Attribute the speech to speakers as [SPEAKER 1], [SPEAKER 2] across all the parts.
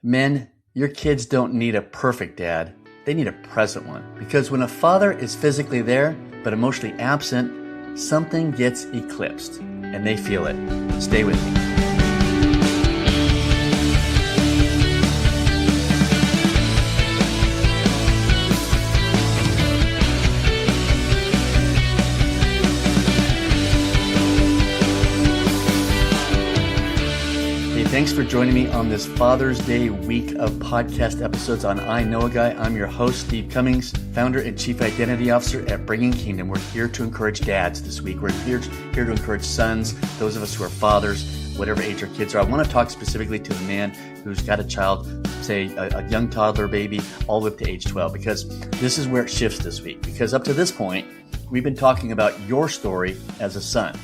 [SPEAKER 1] Men, your kids don't need a perfect dad. They need a present one. Because when a father is physically there, but emotionally absent, something gets eclipsed, and they feel it. Stay with me. Thanks for joining me on this Father's Day week of podcast episodes on I Know a Guy. I'm your host, Steve Cummings, founder and chief identity officer at Bringing Kingdom. We're here to encourage dads this week. We're here to encourage sons, those of us who are fathers, whatever age our kids are. I want to talk specifically to the man who's got a child, say a young toddler baby, all the way up to age 12, because this is where it shifts this week. Because up to this point, we've been talking about your story as a son,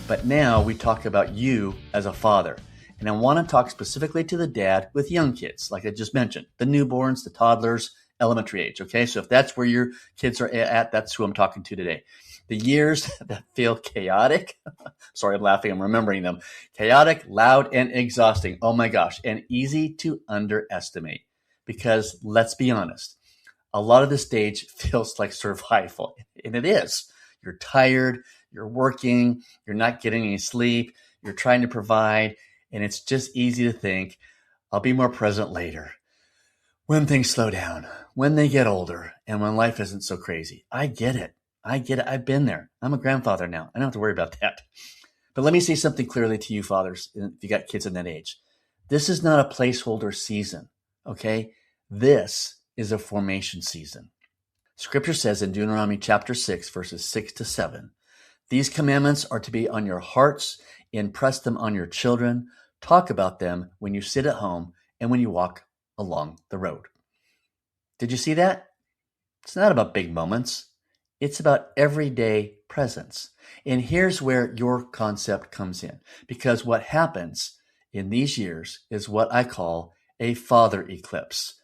[SPEAKER 1] but now we talk about you as a father. And I want to talk specifically to the dad with young kids, like I just mentioned, the newborns, the toddlers, elementary age. Okay, so if that's where your kids are at, that's who I'm talking to today. The years that feel chaotic, sorry, I'm laughing, I'm remembering them, chaotic, loud, and exhausting. Oh my gosh, and easy to underestimate. Because let's be honest, a lot of the stage feels like survival, and it is. You're tired, you're working, you're not getting any sleep, you're trying to provide. And it's just easy to think, I'll be more present later, when things slow down, when they get older, and when life isn't so crazy. I get it. I've been there. I'm a grandfather now. I don't have to worry about that. But let me say something clearly to you fathers, if you got kids in that age. This is not a placeholder season, okay? This is a formation season. Scripture says in Deuteronomy chapter 6, verses 6 to 7, these commandments are to be on your hearts. Impress them on your children. Talk about them when you sit at home and when you walk along the road. Did you see that? It's not about big moments. It's about everyday presence. And here's where your concept comes in. Because what happens in these years is what I call a father eclipse.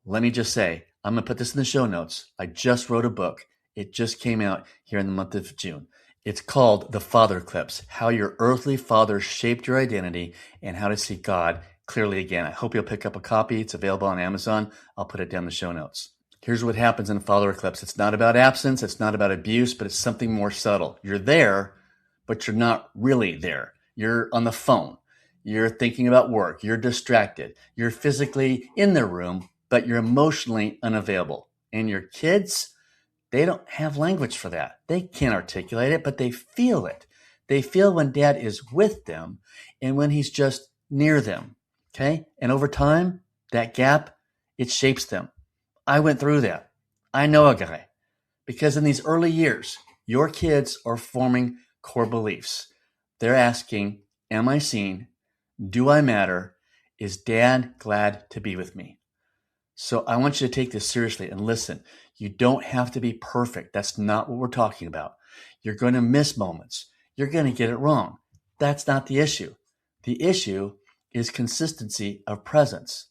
[SPEAKER 1] Let me just say, I'm going to put this in the show notes. I just wrote a book. It just came out here in the month of June. It's called The Father Eclipse, How Your Earthly Father Shaped Your Identity and How to See God Clearly Again. I hope you'll pick up a copy. It's available on Amazon. I'll put it down in the show notes. Here's what happens in a father eclipse. It's not about absence. It's not about abuse, but it's something more subtle. You're there, but you're not really there. You're on the phone. You're thinking about work. You're distracted. You're physically in the room, but you're emotionally unavailable. And your kids, they don't have language for that. They can't articulate it, but they feel it. They feel when dad is with them and when he's just near them, okay? And over time, that gap, it shapes them. I went through that. I know a guy. Because in these early years, your kids are forming core beliefs. They're asking, am I seen? Do I matter? Is dad glad to be with me? So I want you to take this seriously and listen. You don't have to be perfect. That's not what we're talking about. You're going to miss moments. You're going to get it wrong. That's not the issue. The issue is consistency of presence.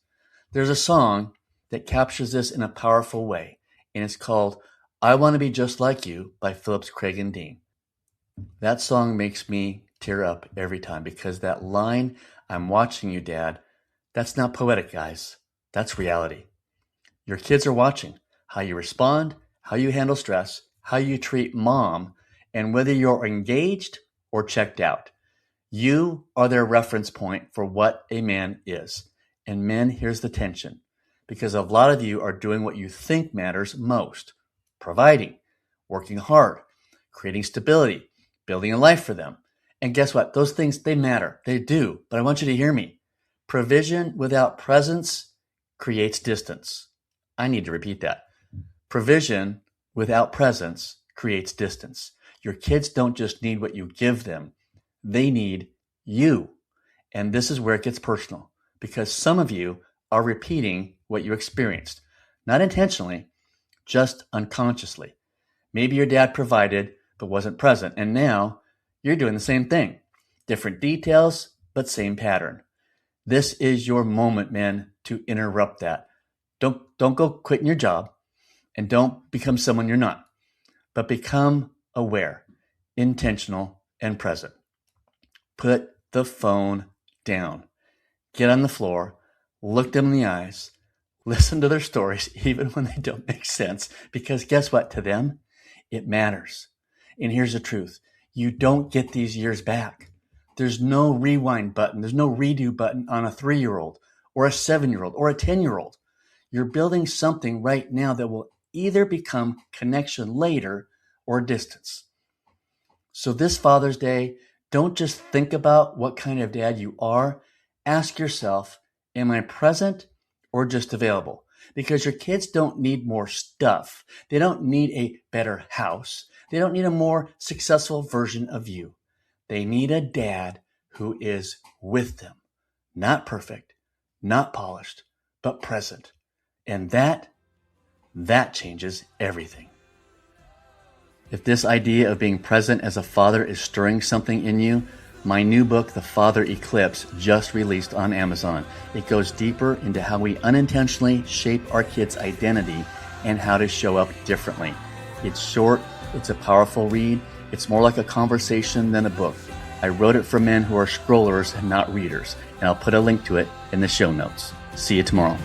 [SPEAKER 1] There's a song that captures this in a powerful way, and it's called I Want to Be Just Like You by Phillips, Craig, and Dean. That song makes me tear up every time because that line, I'm watching you, Dad, that's not poetic, guys. That's reality. Your kids are watching how you respond, how you handle stress, how you treat mom, and whether you're engaged or checked out. You are their reference point for what a man is. And men, here's the tension. Because a lot of you are doing what you think matters most. Providing, working hard, creating stability, building a life for them. And guess what? Those things, they matter. They do. But I want you to hear me. Provision without presence creates distance. I need to repeat that. Provision without presence creates distance. Your kids don't just need what you give them. They need you. And this is where it gets personal because some of you are repeating what you experienced, not intentionally, just unconsciously. Maybe your dad provided but wasn't present, and now you're doing the same thing. Different details, but same pattern. This is your moment, man, to interrupt that. Don't go quitting your job and don't become someone you're not, but become aware, intentional, and present. Put the phone down. Get on the floor, look them in the eyes, listen to their stories, even when they don't make sense, because guess what? To them, it matters. And here's the truth. You don't get these years back. There's no rewind button. There's no redo button on a 3-year-old or a 7-year-old or a 10-year-old. You're building something right now that will either become connection later or distance. So this Father's Day, don't just think about what kind of dad you are. Ask yourself, am I present or just available? Because your kids don't need more stuff. They don't need a better house. They don't need a more successful version of you. They need a dad who is with them. Not perfect, not polished, but present. And that changes everything. If this idea of being present as a father is stirring something in you, my new book, The Father Eclipse, just released on Amazon. It goes deeper into how we unintentionally shape our kids' identity and how to show up differently. It's short, it's a powerful read, it's more like a conversation than a book. I wrote it for men who are scrollers and not readers, and I'll put a link to it in the show notes. See you tomorrow.